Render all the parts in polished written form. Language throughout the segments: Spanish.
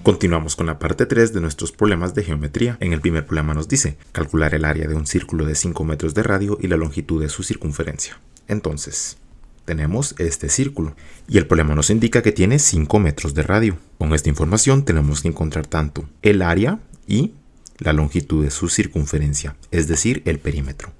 Continuamos con la parte 3 de nuestros problemas de geometría. En el primer problema nos dice calcular el área de un círculo de 5 metros de radio y la longitud de su circunferencia. Entonces, tenemos este círculo y el problema nos indica que tiene 5 metros de radio. Con esta información tenemos que encontrar tanto el área y la longitud de su circunferencia, es decir, el perímetro.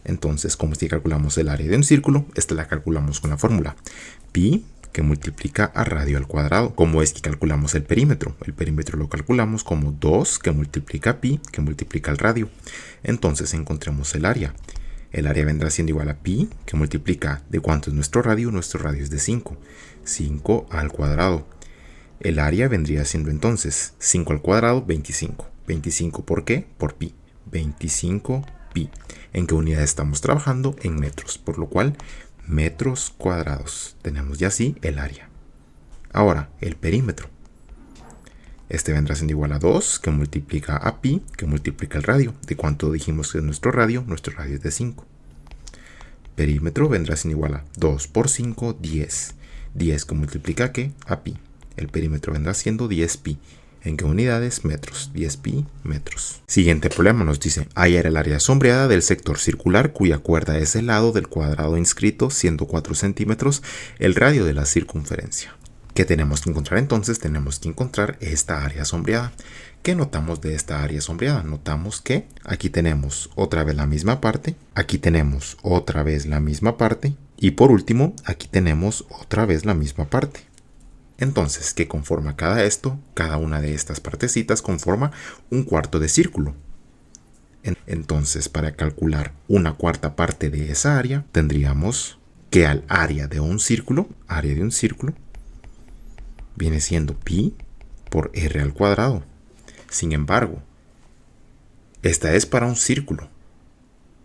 Entonces, como es que calculamos el área de un círculo, esta la calculamos con la fórmula pi, que multiplica a radio al cuadrado. ¿Cómo es que calculamos el perímetro? El perímetro lo calculamos como 2 que multiplica pi, que multiplica al radio. Entonces encontremos el área. El área vendrá siendo igual a pi, que multiplica ¿de cuánto es nuestro radio? Nuestro radio es de 5. 5 al cuadrado. El área vendría siendo entonces 5 al cuadrado, 25. 25 ¿por qué? Por pi. 25 pi. ¿En qué unidad estamos trabajando? En metros, por lo cual metros cuadrados. Tenemos ya así el área. Ahora, el perímetro. Este vendrá siendo igual a 2, que multiplica a pi, que multiplica el radio. ¿De cuánto dijimos que es nuestro radio? Nuestro radio es de 5. Perímetro vendrá siendo igual a 2 por 5, 10. 10 que multiplica ¿a qué? A pi. El perímetro vendrá siendo 10 pi. ¿En qué unidades? Metros. 10 pi metros. Siguiente problema nos dice hallar el área sombreada del sector circular cuya cuerda es el lado del cuadrado inscrito, siendo 4 centímetros el radio de la circunferencia. ¿Qué tenemos que encontrar entonces? Tenemos que encontrar esta área sombreada. ¿Qué notamos de esta área sombreada? Notamos que aquí tenemos otra vez la misma parte, aquí tenemos otra vez la misma parte y por último aquí tenemos otra vez la misma parte. Entonces, ¿qué conforma cada esto? Cada una de estas partecitas conforma un cuarto de círculo. Entonces, para calcular una cuarta parte de esa área, tendríamos que al área de un círculo, viene siendo pi por r al cuadrado. Sin embargo, esta es para un círculo.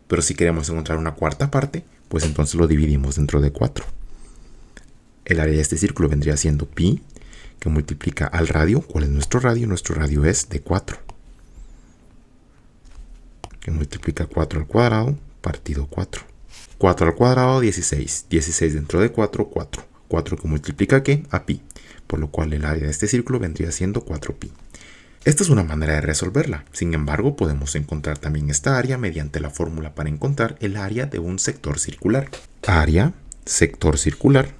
Pero si queremos encontrar una cuarta parte, pues entonces lo dividimos dentro de 4. El área de este círculo vendría siendo pi, que multiplica al radio. ¿Cuál es nuestro radio? Nuestro radio es de 4. Que multiplica 4 al cuadrado partido 4. 4 al cuadrado, 16. 16 dentro de 4, 4. 4 que multiplica ¿qué? A pi. Por lo cual el área de este círculo vendría siendo 4pi. Esta es una manera de resolverla. Sin embargo, podemos encontrar también esta área mediante la fórmula para encontrar el área de un sector circular. Área, sector circular,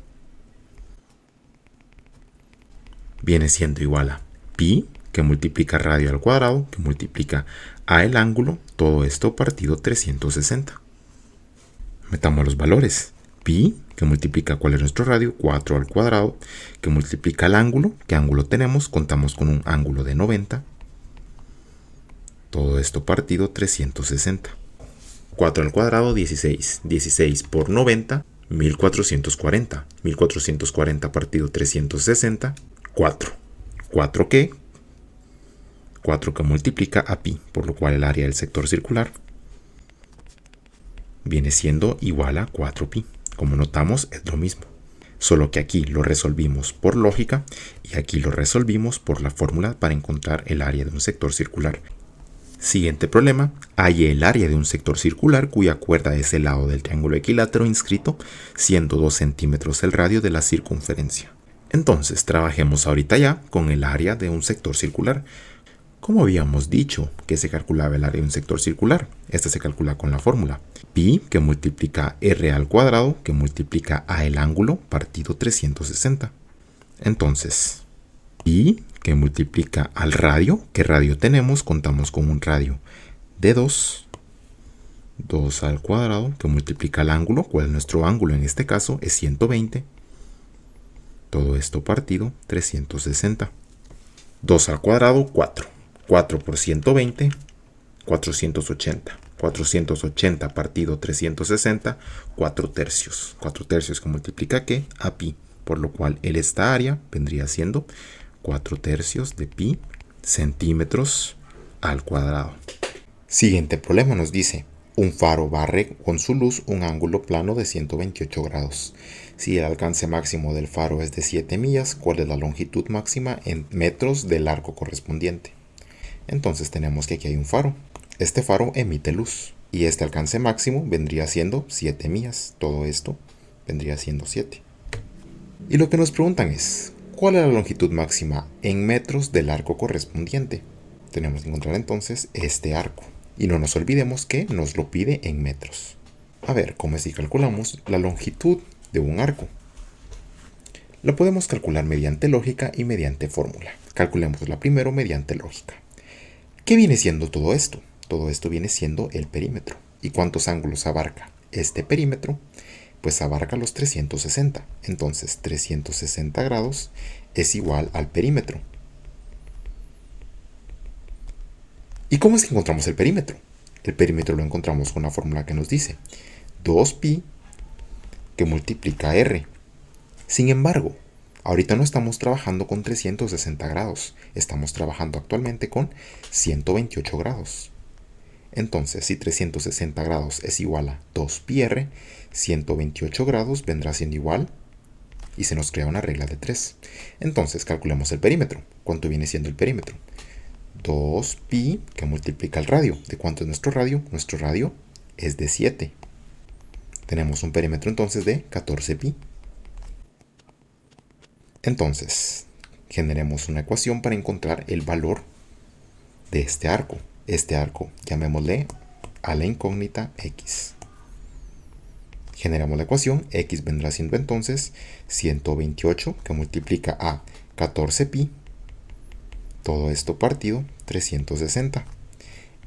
viene siendo igual a pi, que multiplica radio al cuadrado, que multiplica a el ángulo, todo esto partido 360. Metamos los valores. Pi, que multiplica ¿cuál es nuestro radio? 4 al cuadrado, que multiplica el ángulo. ¿Qué ángulo tenemos? Contamos con un ángulo de 90. Todo esto partido 360. 4 al cuadrado, 16. 16 por 90, 1440. 1440 partido 360. 4. ¿4 qué? 4 que multiplica a pi, por lo cual el área del sector circular viene siendo igual a 4pi. Como notamos, es lo mismo. Solo que aquí lo resolvimos por lógica y aquí lo resolvimos por la fórmula para encontrar el área de un sector circular. Siguiente problema. Halle el área de un sector circular cuya cuerda es el lado del triángulo equilátero inscrito, siendo 2 centímetros el radio de la circunferencia. Entonces, trabajemos ahorita ya con el área de un sector circular. Como habíamos dicho que se calculaba el área de un sector circular, esta se calcula con la fórmula pi, que multiplica r al cuadrado, que multiplica a el ángulo, partido 360. Entonces, pi, que multiplica al radio. ¿Qué radio tenemos? Contamos con un radio de 2. 2 al cuadrado, que multiplica al ángulo. ¿Cuál es nuestro ángulo? En este caso es 120. Todo esto partido 360. 2 al cuadrado, 4. 4 por 120, 480. 480 partido 360, 4 tercios. 4 tercios que multiplica ¿qué? A pi. Por lo cual esta área vendría siendo 4 tercios de pi centímetros al cuadrado. Siguiente problema nos dice: un faro barre con su luz un ángulo plano de 128 grados. Si el alcance máximo del faro es de 7 millas, ¿cuál es la longitud máxima en metros del arco correspondiente? Entonces tenemos que aquí hay un faro. Este faro emite luz y este alcance máximo vendría siendo 7 millas. Todo esto vendría siendo 7. Y lo que nos preguntan es, ¿Cuál es la longitud máxima en metros del arco correspondiente? Tenemos que encontrar entonces este arco. Y no nos olvidemos que nos lo pide en metros. A ver, ¿cómo es si calculamos la longitud de un arco? Lo podemos calcular mediante lógica y mediante fórmula. Calculémosla primero mediante lógica. ¿Qué viene siendo todo esto? Todo esto viene siendo el perímetro. ¿Y cuántos ángulos abarca este perímetro? Pues abarca los 360. Entonces 360 grados es igual al perímetro. ¿Y cómo es que encontramos el perímetro? El perímetro lo encontramos con una fórmula que nos dice 2pi que multiplica r. Sin embargo, ahorita no estamos trabajando con 360 grados. Estamos trabajando actualmente con 128 grados. Entonces, si 360 grados es igual a 2πr, 128 grados vendrá siendo igual y se nos crea una regla de 3. Entonces, calculemos el perímetro. ¿Cuánto viene siendo el perímetro? 2pi que multiplica el radio. ¿De cuánto es nuestro radio? Nuestro radio es de 7. Tenemos un perímetro entonces de 14pi. Entonces, generemos una ecuación para encontrar el valor de este arco. Este arco, llamémosle a la incógnita x. Generamos la ecuación, x vendrá siendo entonces 128 que multiplica a 14pi, todo esto partido 360.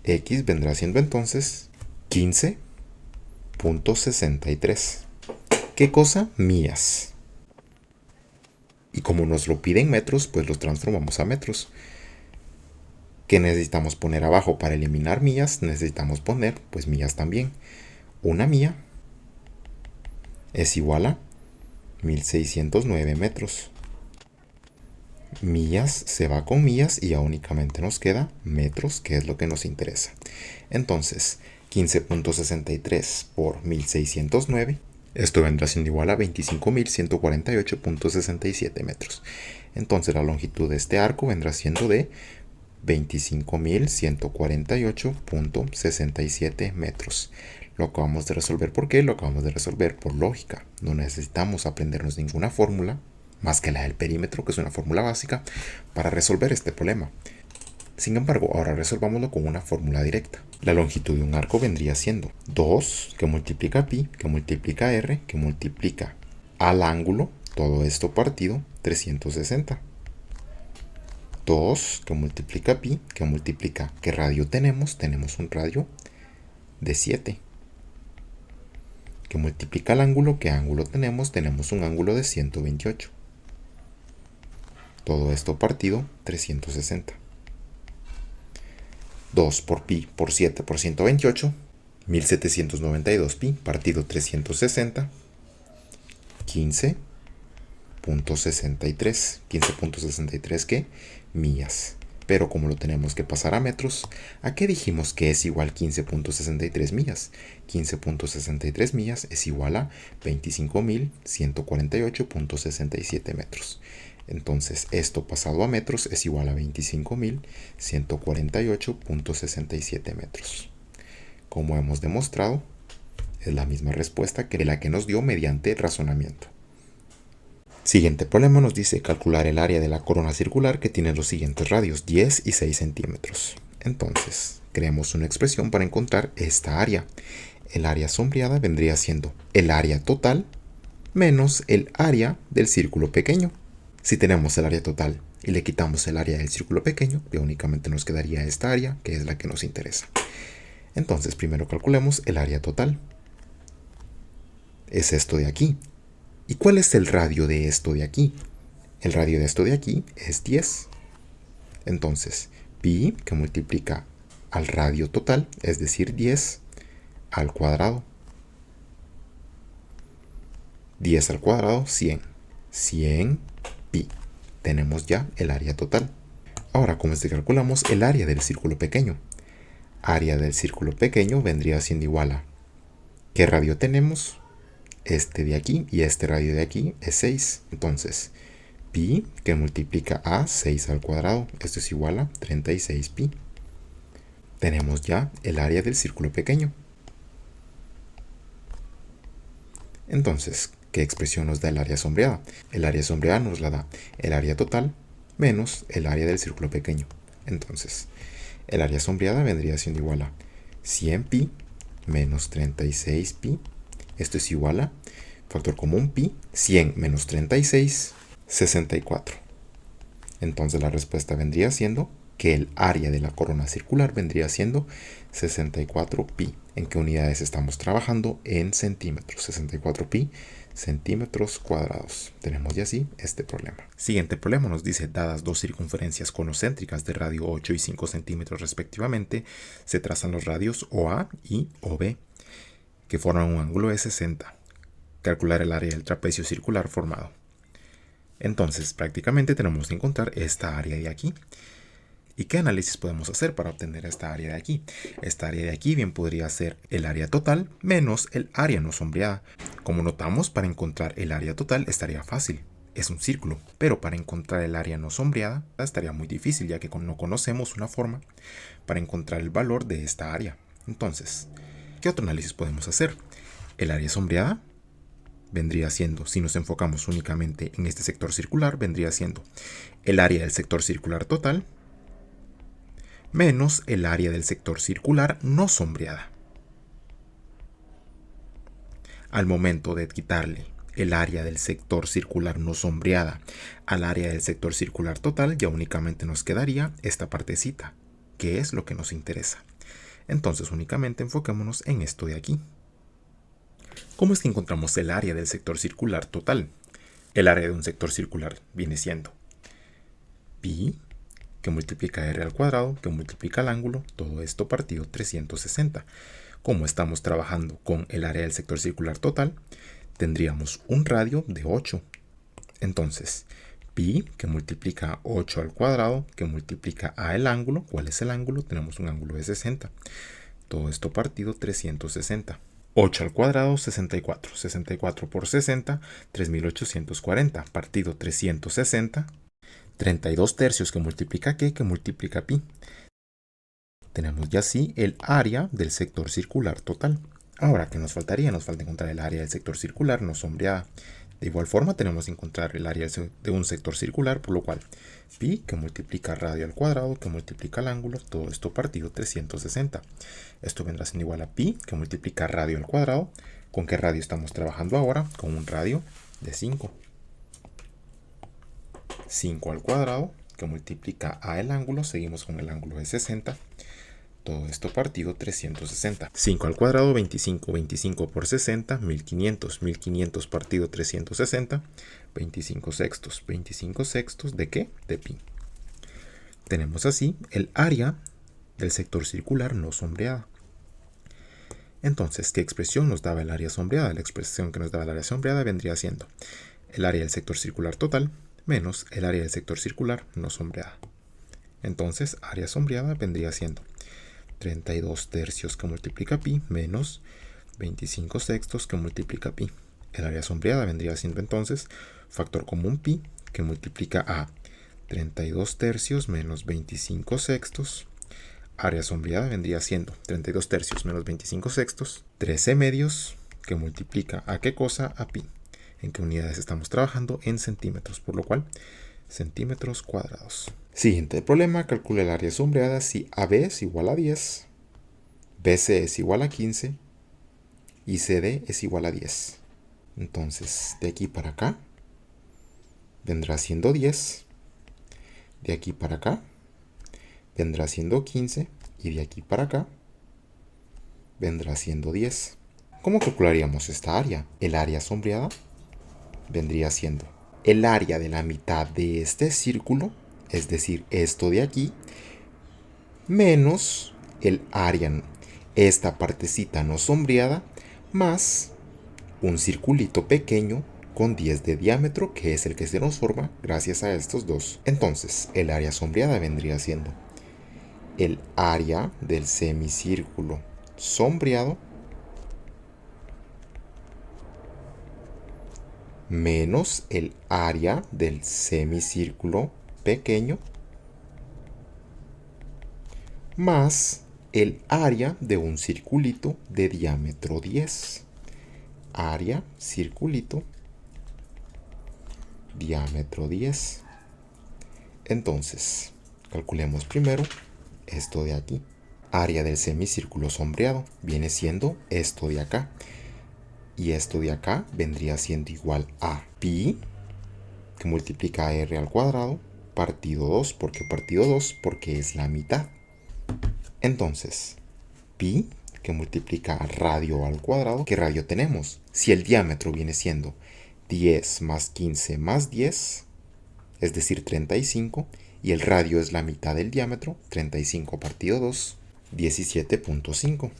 X vendrá siendo entonces 15.63. ¿Qué cosa? Millas. Y como nos lo piden metros, pues los transformamos a metros. ¿Qué necesitamos poner abajo para eliminar millas? Necesitamos poner pues millas también. Una milla es igual a 1609 metros. Millas se va con millas y ya únicamente nos queda metros, que es lo que nos interesa. Entonces, 15.63 por 1609, esto vendrá siendo igual a 25.148.67 metros. Entonces la longitud de este arco vendrá siendo de 25.148.67 metros. Lo acabamos de resolver. ¿Por qué? Lo acabamos de resolver por lógica. No necesitamos aprendernos ninguna fórmula más que la del perímetro, que es una fórmula básica, para resolver este problema. Sin embargo, ahora resolvámoslo con una fórmula directa. La longitud de un arco vendría siendo 2 que multiplica pi, que multiplica r, que multiplica al ángulo, todo esto partido 360. 2 que multiplica pi, que multiplica ¿qué radio tenemos? Tenemos un radio de 7. Que multiplica el ángulo, ¿qué ángulo tenemos? Tenemos un ángulo de 128. Todo esto partido 360. 2 por pi por 7 por 128, 1792 pi partido 360, 15.63. 15.63 ¿qué? Millas. Pero como lo tenemos que pasar a metros, ¿a qué dijimos que es igual 15.63 millas? 15.63 millas es igual a 25.148.67 metros. Entonces, esto pasado a metros es igual a 25.148.67 metros. Como hemos demostrado, es la misma respuesta que la que nos dio mediante razonamiento. Siguiente problema nos dice calcular el área de la corona circular que tiene los siguientes radios, 10 y 6 centímetros. Entonces, creamos una expresión para encontrar esta área. El área sombreada vendría siendo el área total menos el área del círculo pequeño. Si tenemos el área total y le quitamos el área del círculo pequeño, ya únicamente nos quedaría esta área, que es la que nos interesa. Entonces, primero calculemos el área total. Es esto de aquí. ¿Y cuál es el radio de esto de aquí? El radio de esto de aquí es 10. Entonces, pi que multiplica al radio total, es decir, 10 al cuadrado. 10 al cuadrado, 100. 100 pi. Tenemos ya el área total. Ahora, ¿cómo es que calculamos el área del círculo pequeño? Área del círculo pequeño vendría siendo igual a ¿qué radio tenemos? Este de aquí y este radio de aquí es 6. Entonces, pi que multiplica a 6 al cuadrado. Esto es igual a 36 pi. Tenemos ya el área del círculo pequeño. Entonces, ¿Qué expresión nos da el área sombreada? El área sombreada nos la da el área total menos el área del círculo pequeño. Entonces, el área sombreada vendría siendo igual a 100pi menos 36pi. Esto es igual a factor común pi, 100 menos 36, 64. Entonces la respuesta vendría siendo que el área de la corona circular vendría siendo 64pi. ¿En qué unidades estamos trabajando? En centímetros. 64pi centímetros cuadrados. Tenemos ya así este problema. Siguiente problema nos dice, dadas dos circunferencias conocéntricas de radio 8 y 5 centímetros respectivamente, se trazan los radios OA y OB, que forman un ángulo de 60. Calcular el área del trapecio circular formado. Entonces, prácticamente tenemos que encontrar esta área de aquí. ¿Y qué análisis podemos hacer para obtener esta área de aquí? Esta área de aquí bien podría ser el área total menos el área no sombreada. Como notamos, para encontrar el área total estaría fácil. Es un círculo. Pero para encontrar el área no sombreada estaría muy difícil, ya que no conocemos una forma para encontrar el valor de esta área. Entonces, ¿qué otro análisis podemos hacer? El área sombreada vendría siendo, si nos enfocamos únicamente en este sector circular, vendría siendo el área del sector circular total menos el área del sector circular no sombreada. Al momento de quitarle el área del sector circular no sombreada al área del sector circular total, ya únicamente nos quedaría esta partecita, que es lo que nos interesa. Entonces únicamente enfoquémonos en esto de aquí. ¿Cómo es que encontramos el área del sector circular total? El área de un sector circular viene siendo pi, que multiplica r al cuadrado, que multiplica el ángulo, todo esto partido 360. Como estamos trabajando con el área del sector circular total, tendríamos un radio de 8. Entonces, pi, que multiplica 8 al cuadrado, que multiplica a el ángulo. ¿Cuál es el ángulo? Tenemos un ángulo de 60. Todo esto partido 360. 8 al cuadrado, 64. 64 por 60, 3840. Partido 360. 32 tercios, que multiplica ¿qué? Que multiplica pi. Tenemos ya así el área del sector circular total. Ahora, ¿qué nos faltaría? Nos falta encontrar el área del sector circular no sombreada. De igual forma, tenemos que encontrar el área de un sector circular, por lo cual pi, que multiplica radio al cuadrado, que multiplica el ángulo, todo esto partido 360. Esto vendrá siendo igual a pi, que multiplica radio al cuadrado. ¿Con qué radio estamos trabajando ahora? Con un radio de 5. 5 al cuadrado, que multiplica a el ángulo, seguimos con el ángulo de 60, todo esto partido 360. 5 al cuadrado, 25, 25 por 60, 1500, 1500 partido 360, 25 sextos. ¿25 sextos de qué? De pi. Tenemos así el área del sector circular no sombreada. Entonces, ¿qué expresión nos daba el área sombreada? La expresión que nos daba el área sombreada vendría siendo el área del sector circular total menos el área del sector circular no sombreada. Entonces, área sombreada vendría siendo 32 tercios, que multiplica pi, menos 25 sextos, que multiplica pi. El área sombreada vendría siendo entonces factor común pi, que multiplica a 32 tercios menos 25 sextos. Área sombreada vendría siendo 32 tercios menos 25 sextos, 13 medios, que multiplica ¿a qué cosa? A pi. ¿En qué unidades estamos trabajando? En centímetros, por lo cual centímetros cuadrados. Siguiente problema, calcula el área sombreada si AB es igual a 10, BC es igual a 15 y CD es igual a 10. Entonces, de aquí para acá vendrá siendo 10, de aquí para acá vendrá siendo 15 y de aquí para acá vendrá siendo 10. ¿Cómo calcularíamos esta área? El área sombreada vendría siendo el área de la mitad de este círculo, es decir, esto de aquí, menos el área, esta partecita no sombreada, más un circulito pequeño con 10 de diámetro, que es el que se nos forma gracias a estos dos. Entonces, el área sombreada vendría siendo el área del semicírculo sombreado menos el área del semicírculo pequeño más el área de un circulito de diámetro 10. Área, circulito diámetro 10. Entonces, calculemos primero esto de aquí. Área del semicírculo sombreado viene siendo esto de acá. Y esto de acá vendría siendo igual a pi, que multiplica a r al cuadrado, partido 2. ¿Por qué partido 2? Porque es la mitad. Entonces, pi, que multiplica a radio al cuadrado. ¿Qué radio tenemos? Si el diámetro viene siendo 10 más 15 más 10, es decir, 35, y el radio es la mitad del diámetro, 35 partido 2, 17.5.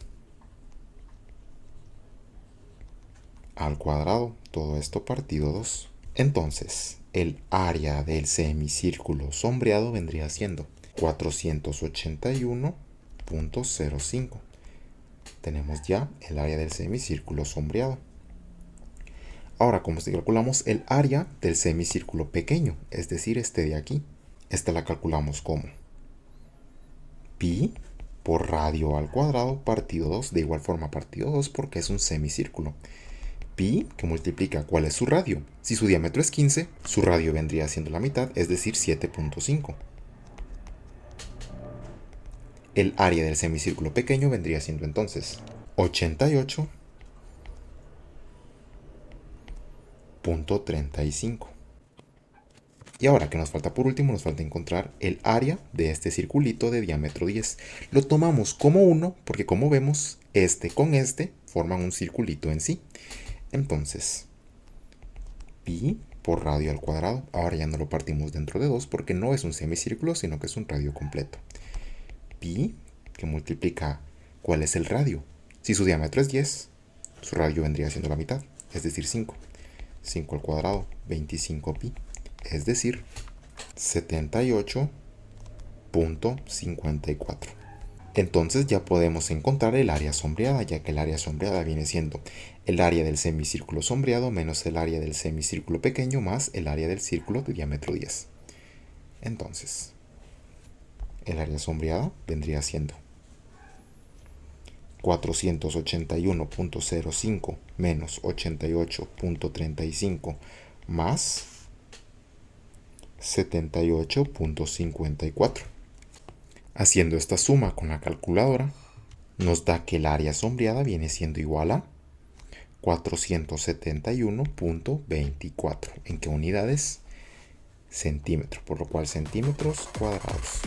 Al cuadrado, todo esto partido 2. Entonces, el área del semicírculo sombreado vendría siendo 481.05. Tenemos ya el área del semicírculo sombreado. Ahora, como si calculamos el área del semicírculo pequeño, es decir, este de aquí, esta la calculamos como pi por radio al cuadrado partido 2, de igual forma partido 2 porque es un semicírculo. Pi, que multiplica cuál es su radio. Si su diámetro es 15, su radio vendría siendo la mitad, es decir, 7.5. El área del semicírculo pequeño vendría siendo entonces 88.35. Y ahora, ¿qué nos falta por último? Nos falta encontrar el área de este circulito de diámetro 10. Lo tomamos como 1 porque, como vemos, este con este forman un circulito en sí. Entonces, pi por radio al cuadrado. Ahora ya no lo partimos dentro de 2 porque no es un semicírculo, sino que es un radio completo. Pi, que multiplica cuál es el radio. Si su diámetro es 10, su radio vendría siendo la mitad, es decir, 5. 5 al cuadrado, 25 pi, es decir, 78.54. Entonces ya podemos encontrar el área sombreada, ya que el área sombreada viene siendo el área del semicírculo sombreado menos el área del semicírculo pequeño más el área del círculo de diámetro 10. Entonces, el área sombreada vendría siendo 481.05 menos 88.35 más 78.54. Haciendo esta suma con la calculadora, nos da que el área sombreada viene siendo igual a 471.24. ¿En qué unidades? Centímetro, por lo cual centímetros cuadrados.